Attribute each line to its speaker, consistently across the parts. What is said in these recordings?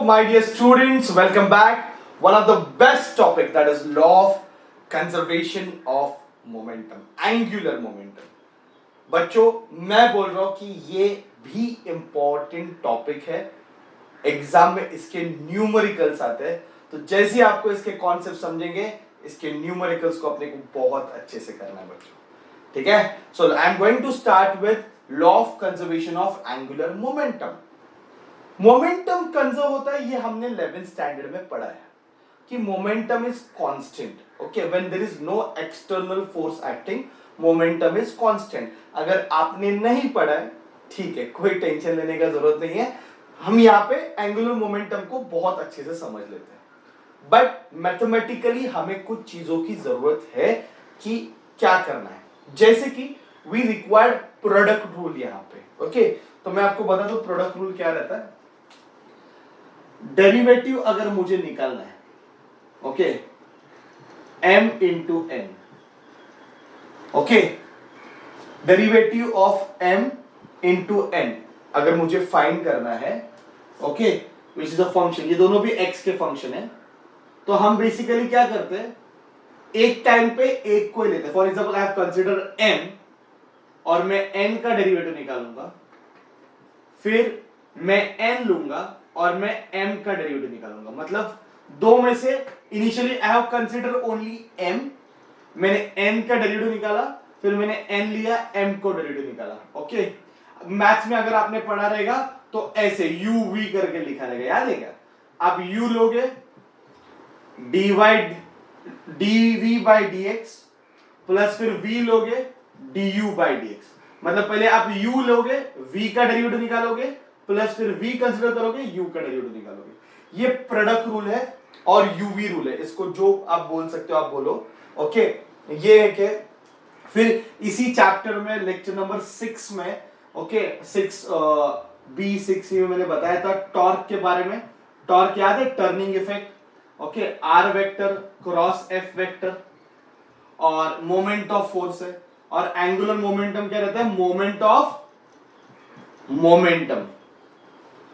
Speaker 1: my dear students, welcome back. One of the best topic, that is law of conservation of momentum, angular momentum. बच्चों मैं बोल रहा हूं कि ये भी इम्पोर्टेंट टॉपिक है, एग्जाम में इसके न्यूमेरिकल्स आते हैं, तो जैसे ही आपको इसके कॉन्सेप्ट समझेंगे, इसके न्यूमेरिकल्स को अपने को बहुत अच्छे से करना है बच्चों, ठीक है। So I am going to start with law of conservation of angular momentum. Momentum conserve होता है, ये हमने 11th स्टैंडर्ड में पढ़ा है कि momentum is constant. Okay, when there is no external force acting, momentum is constant. अगर आपने नहीं पढ़ा है, ठीक है, कोई टेंशन लेने का जरूरत नहीं है, हम यहाँ पे एंगुलर मोमेंटम को बहुत अच्छे से समझ लेते हैं। बट मैथमेटिकली हमें कुछ चीजों की जरूरत है कि क्या करना है, जैसे कि वी रिक्वायर्ड प्रोडक्ट रूल यहाँ पे। ओके, तो मैं आपको बता दूं प्रोडक्ट रूल क्या रहता है। डेरिवेटिव अगर मुझे निकालना है, okay, m into n, okay, derivative of m into n अगर मुझे फाइंड करना है, okay, which is a function, ये दोनों भी x के फंक्शन है, तो हम बेसिकली क्या करते हैं, एक टाइम पे एक को ही लेते हैं। For example I have consider m और मैं n का डेरिवेटिव निकालूंगा, फिर मैं n लूंगा और मैं m का डेरिवेटिव निकालूंगा। मतलब दो में से initially I have consider only m, मैंने n का डेरिवेटिव निकाला, फिर मैंने n लिया, m को डेरिवेटिव निकाला। ओके, मैथ्स में अगर आपने पढ़ा रहेगा तो ऐसे u v करके लिखा रहेगा, याद है क्या? आप u लोगे dv बाई dx प्लस फिर v लोगे du बाई dx। मतलब पहले आप u लोगे, v का डेरिवेटिव निकालोगे, प्लस फिर v कंसीडर करोगे, u का डेरिवेटिव निकालोगे। ये प्रोडक्ट रूल है और यूवी रूल है, इसको जो आप बोल सकते हो आप बोलो। ओके, ये है कि फिर इसी चैप्टर में लेक्चर नंबर 6 में, ओके, 6b में मैंने बताया था टॉर्क के बारे में। टॉर्क याद है, turning effect. Okay, r vector cross F vector और मोमेंट ऑफ फोर्स है, और एंगुलर मोमेंटम क्या रहता है, मोमेंट ऑफ मोमेंटम,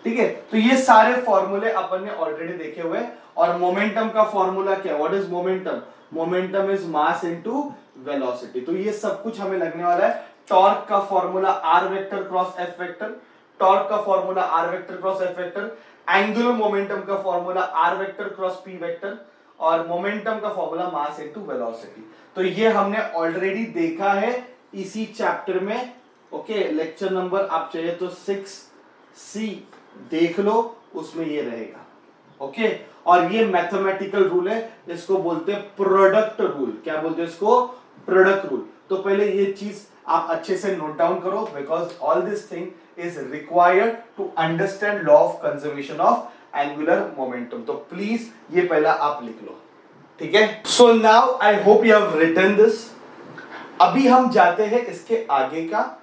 Speaker 1: ठीक है। तो ये सारे फॉर्मूले अपन ने ऑलरेडी देखे हुए, और मोमेंटम का फॉर्मूला क्या, what is momentum? Momentum is mass into velocity. तो ये सब कुछ हमें लगने वाला है। टॉर्क का formula R vector cross F vector, torque का formula R vector cross F vector, angular momentum का formula R vector cross P vector, और मोमेंटम का फॉर्मूला मास इनटू वेलोसिटी। तो ये हमने ऑलरेडी देखा है इसी चैप्टर में। ओके, लेक्चर नंबर आप चाहिए तो 6C देख लो, उसमें ये रहेगा। ओके, और ये मैथमेटिकल रूल है, इसको बोलते हैं प्रोडक्ट रूल। क्या बोलते हैं इसको? Product rule. तो पहले ये चीज आप अच्छे से नोट डाउन करो, because all this thing is required to understand law of conservation of angular momentum. तो प्लीज ये पहला आप लिख लो, ठीक है। So now I hope you have written this. अभी हम जाते हैं इसके आगे का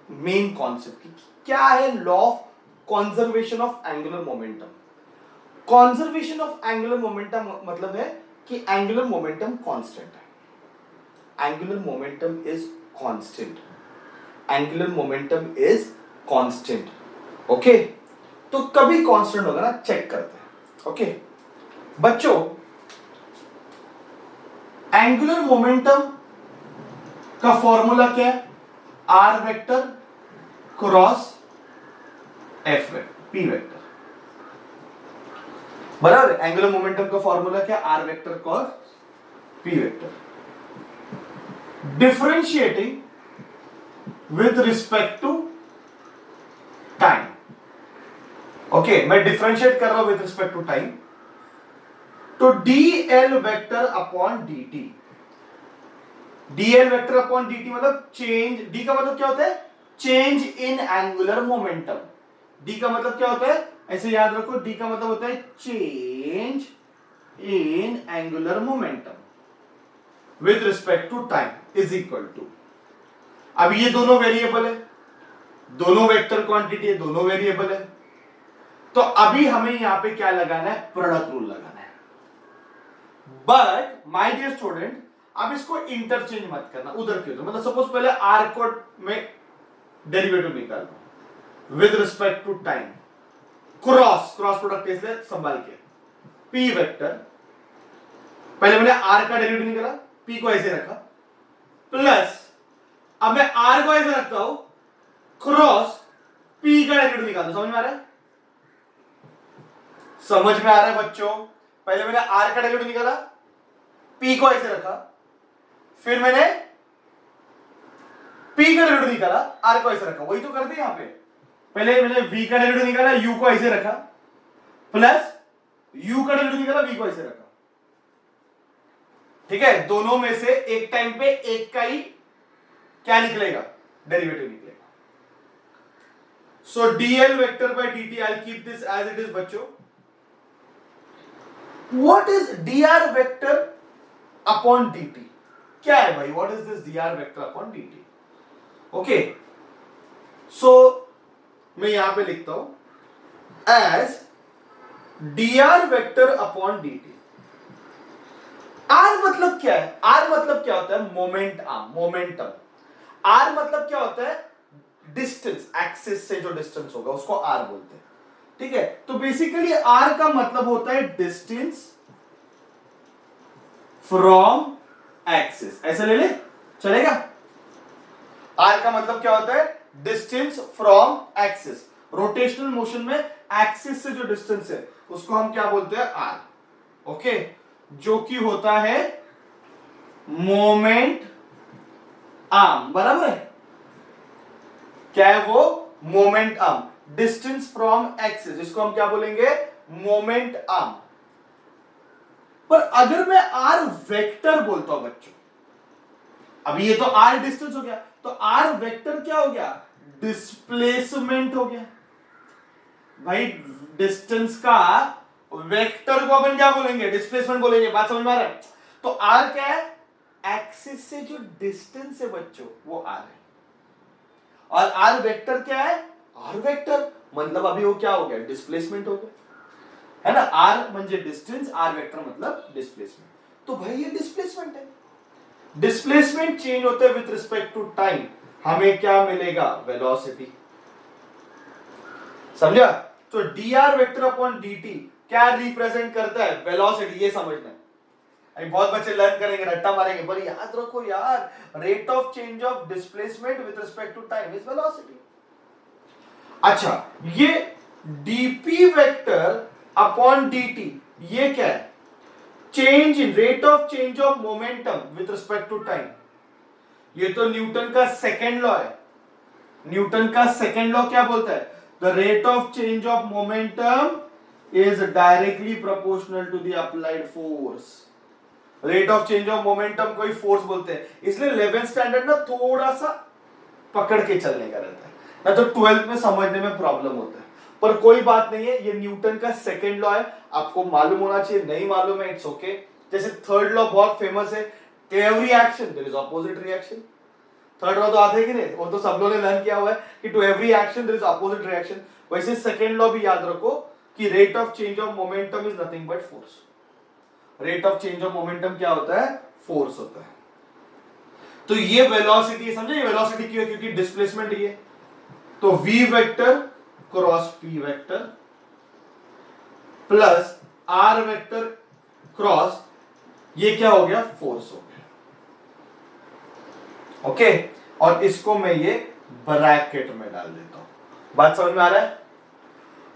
Speaker 1: मेन कॉन्सेप्ट, क्या है law of conservation of angular momentum. Conservation of angular momentum मतलब है कि एंगुलर मोमेंटम कांस्टेंट है। Angular momentum is constant, angular momentum is constant. Okay, तो कभी कांस्टेंट होगा ना, चेक करते हैं। ओके बच्चों, एंगुलर मोमेंटम का फॉर्मूला क्या है? Are vector cross F vector p vector, बराबर। एंगुलर मोमेंटम का फॉर्मूला क्या? R vector cross P vector. Differentiating with respect to time. Okay, मैं डिफरेंशिएट कर रहा हूं विद रिस्पेक्ट टू टाइम, तो dl vector upon dt। dl vector upon dt मतलब change, d का मतलब क्या होता है? Change in angular momentum. d का मतलब क्या होता है? ऐसे याद रखो, d का मतलब होता है change in angular momentum with respect to time is equal to. अब ये दोनों वेरिएबल है, दोनों वेक्टर क्वांटिटी है, दोनों वेरिएबल है, तो अभी हमें यहां पे क्या लगाना है? प्रोडक्ट रूल लगाना है। बट माय डियर स्टूडेंट, आप इसको इंटरचेंज मत करना उधर क्यों? मतलब सपोज पहले आर को में डेरिवेटिव निकाल with respect to time, cross product इसलिए संभाल के, पी वेक्टर, पहले मैंने आर का डेरिवेटिव निकाला, पी को ऐसे रखा, प्लस अब मैं आर को ऐसे रखता हूं, क्रॉस पी का डेरिवेटिव निकालता। समझ में आ रहा है? समझ में आ रहा है बच्चों? पहले मैंने आर का डेरिवेटिव निकाला, पी को ऐसे रखा, फिर मैंने पी का डेरिवेटिव निकाला, आर को ऐसे रखा। वही तो करते हैं यहां पे। पहले मैंने v का डेरिवेटिव निकाला, u को ऐसे रखा, प्लस u का डेरिवेटिव निकाला, v को ऐसे रखा। ठीक है, दोनों में से एक टाइम पे एक का ही क्या निकलेगा, डेरिवेटिव निकलेगा। So dl vector by dt, I keep this as it is बच्चों। What is dr vector upon dt? क्या है भाई, what is this dr vector upon dt? Okay, so मैं यहां पे लिखता हूं as dr vector upon dt। r मतलब क्या है? r मतलब क्या होता है? Moment arm, momentum. r मतलब क्या होता है? डिस्टेंस, एक्सिस से जो डिस्टेंस होगा उसको r बोलते हैं। ठीक है, तो बेसिकली r का मतलब होता है डिस्टेंस फ्रॉम एक्सिस। ऐसे ले ले, चलेगा? r का मतलब क्या होता है? Distance from axis. Rotational motion में एक्सिस से जो डिस्टेंस है उसको हम क्या बोलते हैं? r। ओके, जो कि होता है मोमेंट आर्म, बराबर है? क्या है वो? Moment arm, distance from axis, जिसको हम क्या बोलेंगे? Moment arm. पर अगर मैं आर वेक्टर बोलता हूं बच्चों, अभी ये तो आर डिस्टेंस हो गया, तो आर वेक्टर क्या हो गया? डिस्प्लेसमेंट हो गया। भाई डिस्टेंस का वेक्टर को अपन क्या बोलेंगे? डिस्प्लेसमेंट बोलेंगे। बात समझ में आ रहा है? तो आर क्या है? एक्सिस से जो डिस्टेंस है बच्चों, वो आर है। और आर वेक्टर क्या है? आर वेक्टर मतलब अभी वो क्या हो गया? डिस्प्लेसमेंट हो गया, है ना? आर म्हणजे डिस्टेंस, आर वेक्टर मतलब डिस्प्लेसमेंट। तो भाई ये डिस्प्लेसमेंट है। डिस्प्लेसमेंट चेंज होते हैं विद रिस्पेक्ट टू टाइम, हमें क्या मिलेगा? वेलोसिटी। समझा? तो dr वेक्टर अपॉन dt क्या रिप्रेजेंट करता है? वेलोसिटी। ये समझना है। अभी बहुत बच्चे लर्न करेंगे, रट्टा मारेंगे, पर याद रखो यार, rate of change of displacement with respect to time is velocity. अच्छा, ये dp वेक्टर अपॉन dt ये क्या है? Change in rate of change of momentum with respect to time. ये तो न्यूटन का सेकेंड लॉ है। न्यूटन का सेकेंड लॉ क्या बोलता है? The rate of change of momentum is directly proportional to the applied force. Rate of change of momentum को ही फोर्स बोलते हैं, इसलिए 11th स्टैंडर्ड ना थोड़ा सा पकड़ के चलने का रहता है, ना तो 12th में समझने में प्रॉब्लम होता है। पर कोई बात नहीं है, ये न्यूटन का सेकेंड लॉ है, आपको मालूम होना चाहिए, नहीं मालूम है इट्स ओके। जैसे थर्ड लॉ बहुत फेमस है, every action there is opposite reaction. Third law तो आता है कि नहीं? वो तो सब लोगों ने लर्न किया हुआ है कि to every action there is opposite reaction. वैसे सेकेंड लॉ भी याद रखो कि rate of change of momentum is nothing but force. Rate of change of momentum क्या होता है? फोर्स होता है। तो ये वेलोसिटी, समझे? ये वेलोसिटी क्यों है? क्योंकि डिस्प्लेसमेंट ही है। तो v vector cross p vector plus r vector cross, ये क्या हो गया? फोर्स हो गया। ओके, और इसको मैं ये ब्रैकेट में डाल देता हूं। बात समझ में आ रहा है?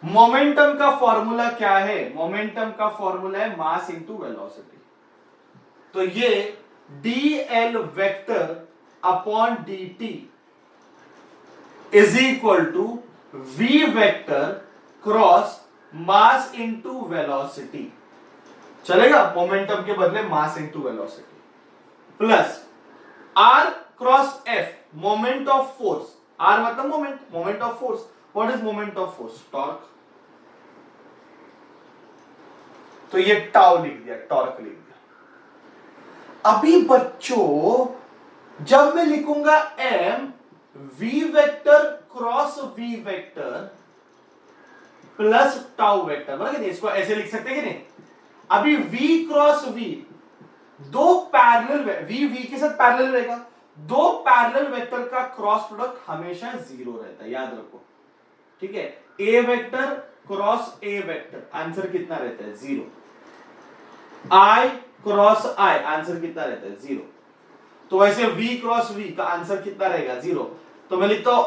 Speaker 1: मोमेंटम का फॉर्मूला क्या है? मोमेंटम का फॉर्मूला है मास इंटू वेलोसिटी। तो ये dl vector upon dt is equal to v vector cross mass into velocity. चलेगा? मोमेंटम के बदले mass into velocity plus r cross f, moment of force. r मतलब moment, moment of force. What is moment of force? Torque. तो ये tau लिख दिया, torque लिख दिया। अभी बच्चों जब मैं लिखूंगा m v vector cross v vector plus tau vector, बराबर? इसको ऐसे लिख सकते हैं कि नहीं? अभी v क्रॉस v, दो पैरेलल, v के साथ पैरेलल रहेगा, दो पैरेलल वेक्टर का क्रॉस प्रोडक्ट हमेशा जीरो रहता है, याद रखो। ठीक है? a vector cross A vector, answer कितना रहता है 0। I क्रॉस I, आंसर कितना रहता है 0। तो वैसे V क्रॉस V का आंसर कितना रहेगा 0। तो मैं लिखता हूं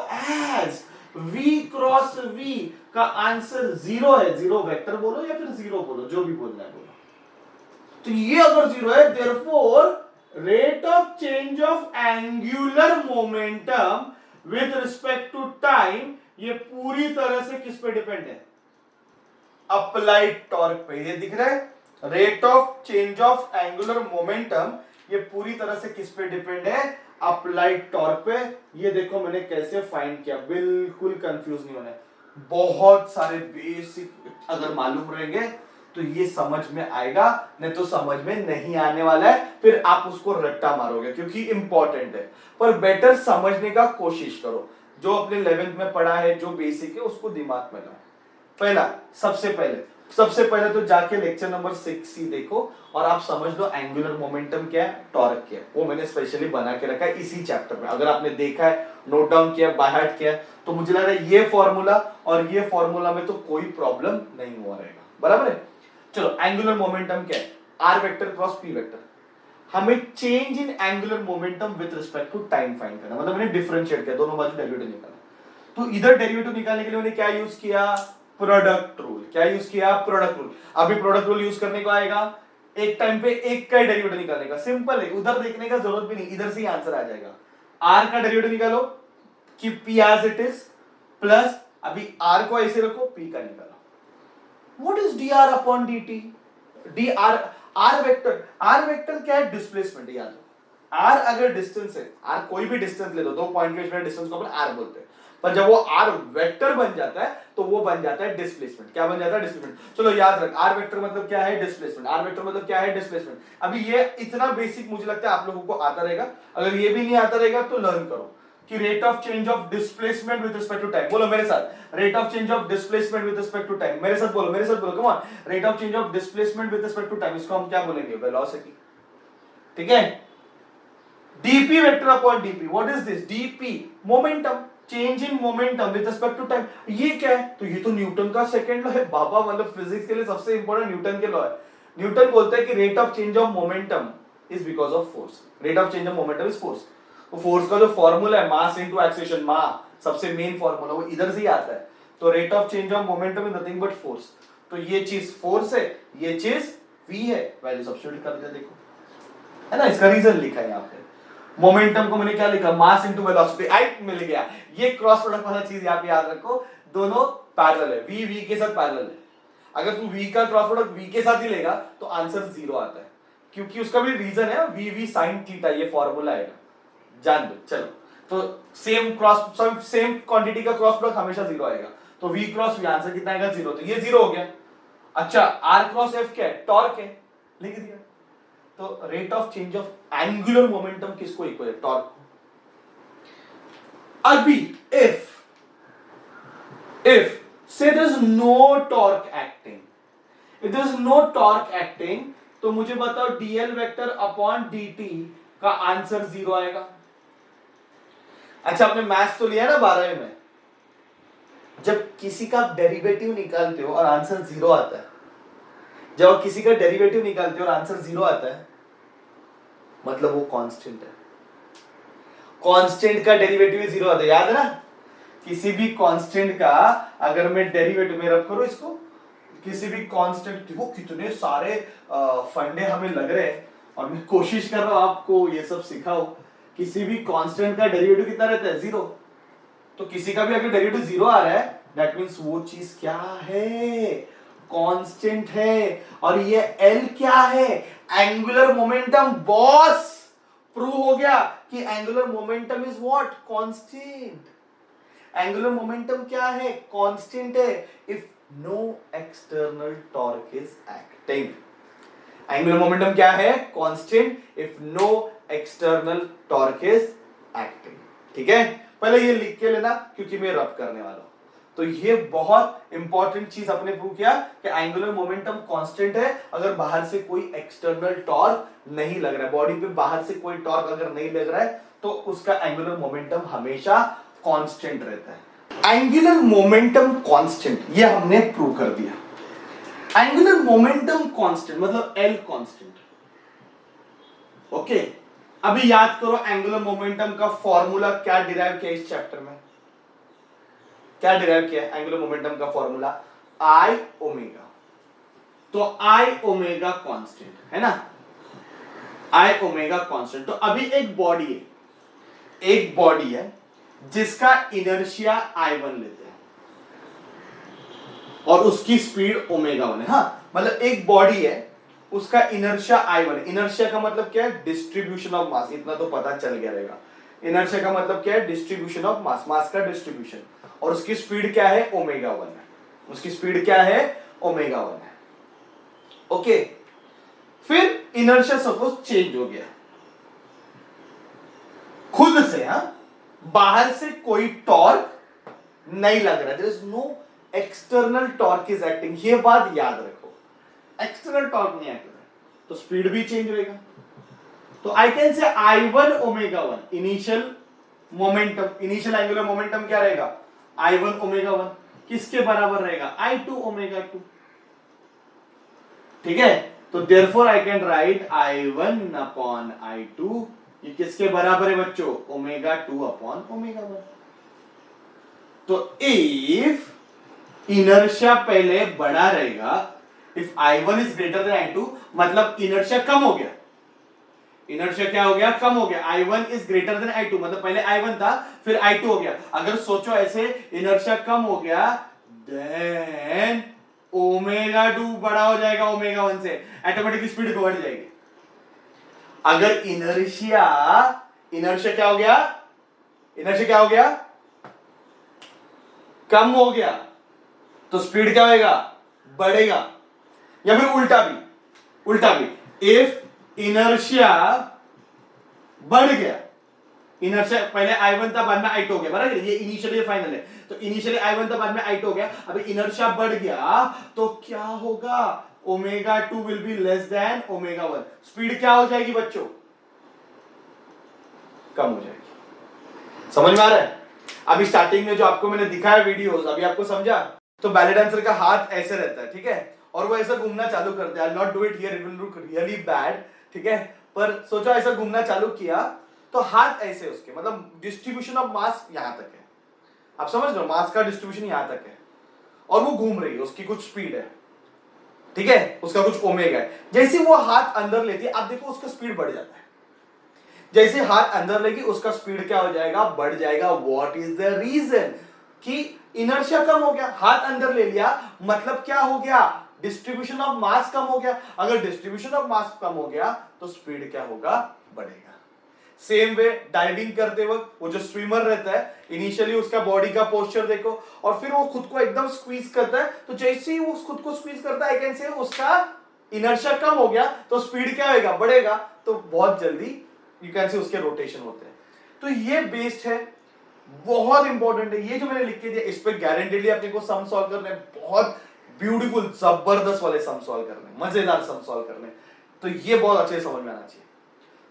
Speaker 1: एज V क्रॉस V का आंसर 0 है। 0 वेक्टर बोलो या फिर 0 बोलो, जो भी बोलना है बोलो। तो ये अगर 0 है, therefore rate of change of angular momentum with respect to time, ये पूरी तरह से किस पे डिपेंड है? अप्लाइड टॉर्क पे। ये दिख रहा है rate of change of angular momentum, ये पूरी तरह से किस पे डिपेंड है? अप्लाइड टॉर्क पे। ये देखो मैंने कैसे फाइंड किया, बिल्कुल कंफ्यूज नहीं होना है। बहुत सारे बेसिक अगर मालूम रहेंगे तो ये समझ में आएगा, नहीं तो समझ में नहीं आने वाला है, फिर आप उसको रट्टा मारोगे क्योंकि इंपॉर्टेंट है। पर बेटर समझने का कोशिश करो, जो अपने 11th में पढ़ा है, जो बेसिक है उसको दिमाग में लाओ। पहला सबसे पहले तो जाके लेक्चर नंबर 6 ही देखो और आप समझ लो एंगुलर मोमेंटम क्या है, टॉर्क क्या है। वो मैंने स्पेशली बना के रखा है इसी चैप्टर में। अगर आपने देखा है, नोट डाउन किया, बाय हार्ट किया, तो मुझे लग रहा है ये फॉर्मूला और ये फॉर्मूला में तो कोई प्रॉब्लम नहीं हुआ रहेगा। बराबर है? चलो, एंगुलर मोमेंटम क्या है? Are vector cross P vector. हमें change in angular momentum with respect to time find करना, मतलब मैंने डिफरेंशिएट किया, दोनों बाजू डेरिवेटिव निकाला। तो इधर डेरिवेटिव निकालने के लिए मैंने क्या यूज किया? Product rule. क्या यूज किया? Product rule. अभी प्रोडक्ट रूल यूज करने को आएगा, एक टाइम पे एक का डेरिवेटिव निकालने का। सिंपल है, उधर देखने का जरूरत भी नहीं, इधर से ही आंसर आ जाएगा। आर का डेरिवेटिव निकालो कि p as it is, plus अभी आर को ऐसे रखो, पी का निकालो। What is d r upon d t? D r, r vector क्या है? डिस्प्लेसमेंट। याद लो, आर अगर डिस्टेंस है, आर कोई भी डिस्टेंस ले लो, दो पॉइंट के बीच में डिस्टेंस को अपन आर बोलते हैं। पर जब वो आर वेक्टर बन जाता है तो वो बन जाता है डिस्प्लेसमेंट। क्या बन जाता है? डिस्प्लेसमेंट। चलो याद रख, आर वेक्टर मतलब क्या है? डिस्प्लेसमेंट। आर वेक्टर मतलब क्या है? डिस्प्लेसमेंट। अभी ये इतना बेसिक मुझे लगता है आप लोगों को आता रहेगा। अगर ये भी नहीं आता रहेगा तो लर्न करो कि rate of change of displacement with respect to time. बोलो मेरे साथ, rate of change of displacement with respect to time. मेरे साथ बोलो, come on. Rate of change of displacement with respect to time, इसको हम क्या बोलेंगे? वेलोसिटी। ठीक है? dp vector upon dp, what is this? dp momentum, change in momentum with respect to time. ये क्या है? तो ये तो न्यूटन का सेकंड लॉ है बाबा, मतलब फिजिक्स के लिए सबसे इंपॉर्टेंट न्यूटन के लॉ है। न्यूटन बोलता है कि rate of change of momentum is because of force. Rate of change of momentum is force. तो फोर्स का जो फॉर्मूला है, मास इनटू एक्सेलरेशन, सबसे मेन फॉर्मूला, वो इधर से ही आता है। तो rate of change of momentum is nothing but force. तो ये चीज फोर्स है, ये चीज v है। वैल्यू सब्स्टिट्यूट कर दे, देखो है ना, इसका रीजन लिखा है यहाँ पे। मोमेंटम को मैंने क्या लिखा? मास इनटू वेलोसिटी। आई मिल गया। ये क्रॉस प्रोडक्ट वाला चीज यहाँ पे याद रखो, दोनों पैरेलल है, v के साथ पैरेलल है। अगर तू v का क्रॉस प्रोडक्ट v के साथ ही लेगा तो आंसर 0 आता है, क्योंकि उसका भी रीजन है v sin थीटा, ये फॉर्मूला आएगा, जान दो। चलो, तो सेम क्वांटिटी का क्रॉस प्रोडक्ट हमेशा 0 आएगा। तो v क्रॉस v, आंसर कितना आएगा? 0। तो ये 0 हो गया। अच्छा, r क्रॉस f क्या है? टॉर्क है, लिख दिया। तो rate of change of angular momentum किसको इक्वल है? टॉर्क। अभी if say there is no torque acting, if there is no torque acting, तो मुझे बताओ dl वेक्टर अपॉन dt का आंसर 0 आएगा। अच्छा, आपने मैथ्स तो लिया ना 12वीं में, जब किसी का डेरिवेटिव निकालते हो और आंसर 0 आता है, जब किसी का डेरिवेटिव निकालते हो और आंसर 0 आता है, मतलब वो कांस्टेंट है। कांस्टेंट का डेरिवेटिव 0 आता है, याद है ना? किसी भी कांस्टेंट का अगर मैं डेरिवेटिव में रख करूं इसको, किसी भी कांस्टेंट, देखो कितने सारे फंडे हमें लग रहे हैं और मैं कोशिश कर रहा हूं आपको ये सब सिखाओ। किसी भी कांस्टेंट का डेरिवेटिव कितना रहता है? 0। तो किसी का भी अगर डेरिवेटिव 0 आ रहा है, दैट मींस वो चीज क्या है? कांस्टेंट है। और ये L क्या है? Angular momentum. बॉस, प्रूव हो गया कि angular momentum is what? Constant. Angular momentum क्या है? कांस्टेंट है if no external torque is acting. Angular momentum क्या है? Constant if no external torque is acting. ठीक है, पहले ये लिख के लेना क्योंकि मैं रब करने वाला हूं। तो ये बहुत इंपॉर्टेंट चीज अपने प्रूव किया कि एंगुलर मोमेंटम कांस्टेंट है अगर बाहर से कोई एक्सटर्नल टॉर्क नहीं लग रहा है। बॉडी पे बाहर से कोई टॉर्क अगर नहीं लग रहा है तो उसका एंगुलर मोमेंटम हमेशा कांस्टेंट रहता है। एंगुलर मोमेंटम कांस्टेंट, ये हमने प्रूव कर दिया। एंगुलर मोमेंटम कांस्टेंट मतलब एल कांस्टेंट। ओके, अभी याद करो एंगुलर मोमेंटम का फॉर्मूला क्या डिराइव किया इस चैप्टर में, क्या डिराइव किया एंगुलर मोमेंटम का फॉर्मूला, आई ओमेगा। तो आई ओमेगा कांस्टेंट है ना, आई ओमेगा कांस्टेंट। तो अभी एक बॉडी है जिसका इनर्शिया I1 लेते हैं और उसकी स्पीड ओमेगा 1 है। हाँ, मतलब एक बॉडी है उसका इनर्शिया I1, इनर्शिया का मतलब क्या है, डिस्ट्रीब्यूशन ऑफ मास, इतना तो पता चल गया रहेगा। इनर्शिया का मतलब क्या है, डिस्ट्रीब्यूशन ऑफ मास, मास का डिस्ट्रीब्यूशन, और उसकी स्पीड क्या है, ओमेगा 1 है, उसकी स्पीड क्या है, ओमेगा 1 है। ओके, फिर इनर्शिया सपोज चेंज हो गया खुद से, हाँ, बाहर से कोई टॉर्क नहीं लग रहा, there is no external torque is acting, ये बात याद रखो, एक्सटर्नल टॉर्क नहीं एक्ट कर रहा तो स्पीड भी चेंज होएगा। तो I can say I1 omega 1 initial momentum, initial angular momentum क्या रहेगा, I1 ओमेगा 1 किसके बराबर रहेगा, I2 ओमेगा 2। ठीक है, तो therefore I can write I1 upon I2, ये किसके बराबर है बच्चों, ओमेगा 2 अपॉन ओमेगा 1। तो इफ इनर्शिया पहले बड़ा रहेगा, if I1 is greater than I2 मतलब इनर्शिया कम हो गया, इनर्शिया क्या हो गया, कम हो गया। I1 is greater than I2 मतलब पहले I1 था फिर I2 हो गया। अगर सोचो ऐसे इनर्शिया कम हो गया देन ओमेगा 2 बड़ा हो जाएगा ओमेगा 1 से, ऑटोमेटिकली स्पीड बढ़ जाएगी। अगर इनर्शिया क्या हो गया, इनर्शिया क्या हो गया, कम हो गया तो स्पीड क्या होगा, बढ़ेगा। या फिर उल्टा भी इफ इनर्शिया बढ़ गया, इनर्शिया पहले I1 था बाद में I2 हो गया, बराबर, ये इनिशियली फाइनल है, तो इनिशियली I1 था बाद में I2 हो गया, अभी इनर्शिया बढ़ गया तो क्या होगा, omega 2 will be less than omega 1, speed क्या हो जाएगी बच्चों, कम हो जाएगी। समझ में आ रहा है? अभी स्टार्टिंग में जो आपको मैंने दिखाया वीडियोस, अभी आपको समझा? तो बैले डांसर का हाथ ऐसे रहता है, ठीक है, और वो ऐसा घूमना चालू करते हैं, I will not do it here, it will look really bad, ठीक है, पर सोचो ऐसा घूमना चालू किया तो हाथ ऐसे उसके, मतलब डिस्ट्रीब्यूशन ऑफ मास यहां तक है, आप समझ लो, मास का डिस्ट्रीब्यूशन यहां तक है, और वो घूम रही है, उसकी कुछ स्पीड है, ठीक है, उसका कुछ ओमेगा है। जैसे वो हाथ अंदर लेती है, आप देखो उसका स्पीड बढ़ जाता है, जैसे हाथ अंदर लेगी उसका स्पीड क्या हो जाएगा, बढ़ जाएगा। व्हाट इज द रीजन, कि इनर्शिया कम हो गया, हाथ अंदर ले लिया, मतलब क्या हो गया, डिस्ट्रीब्यूशन ऑफ मास कम हो गया। अगर डिस्ट्रीब्यूशन ऑफ मास कम हो गया तो स्पीड क्या होगा, बढ़ेगा। सेम वे डाइविंग करते वक्त वो जो स्विमर रहता है, इनिशियली उसका बॉडी का पोस्चर देखो, और फिर वो खुद को एकदम स्क्वीज करता है, तो जैसे ही वो खुद को स्क्वीज करता है, आई कैन से उसका इनर्शिया कम हो गया तो स्पीड क्या होगा, बढ़ेगा, तो बहुत जल्दी यू कैन से उसके रोटेशन होते हैं। तो ये बेस्ड है, बहुत इंपॉर्टेंट है, ये जो मैंने लिख के दिया इस पे गारंटीडली अपने को सम सॉल्व करने, बहुत ब्यूटीफुल जबरदस्त वाले सम सॉल्व करने, मजेदार सम सॉल्व करने, तो ये बहुत अच्छे समझ में आना चाहिए।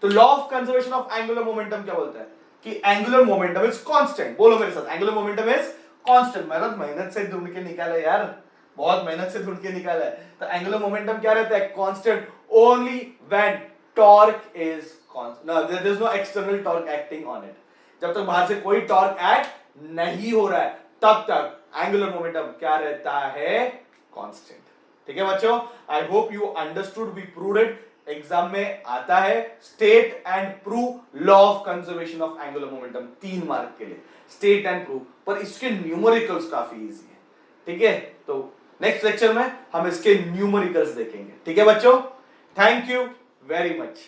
Speaker 1: तो law of conservation of angular momentum क्या बोलता है, कि एंगुलर मोमेंटम इज कांस्टेंट, बोलो मेरे साथ, एंगुलर मोमेंटम इज कांस्टेंट। मेहनत से ढूंढ के निकाला यार, बहुत मेहनत से ढूंढ के निकाला है। तो एंगुलर मोमेंटम क्या रहता है, constant only when torque is constant, no there is no external torque acting on it, जब तक बाहर से कोई टॉर्क एक्ट नहीं हो रहा है तब तक एंगुलर मोमेंटम क्या रहता है, कांस्टेंट। ठीक है बच्चों, I hope you understood, we proved it, exam में आता है, state and prove law of conservation of angular momentum, 3 mark के लिए, स्टेट एंड प्रूव, पर इसके न्यूमेरिकल्स काफी इजी है। ठीक है, तो नेक्स्ट लेक्चर में हम इसके न्यूमेरिकल्स देखेंगे। ठीक है बच्चों, थैंक यू वेरी मच।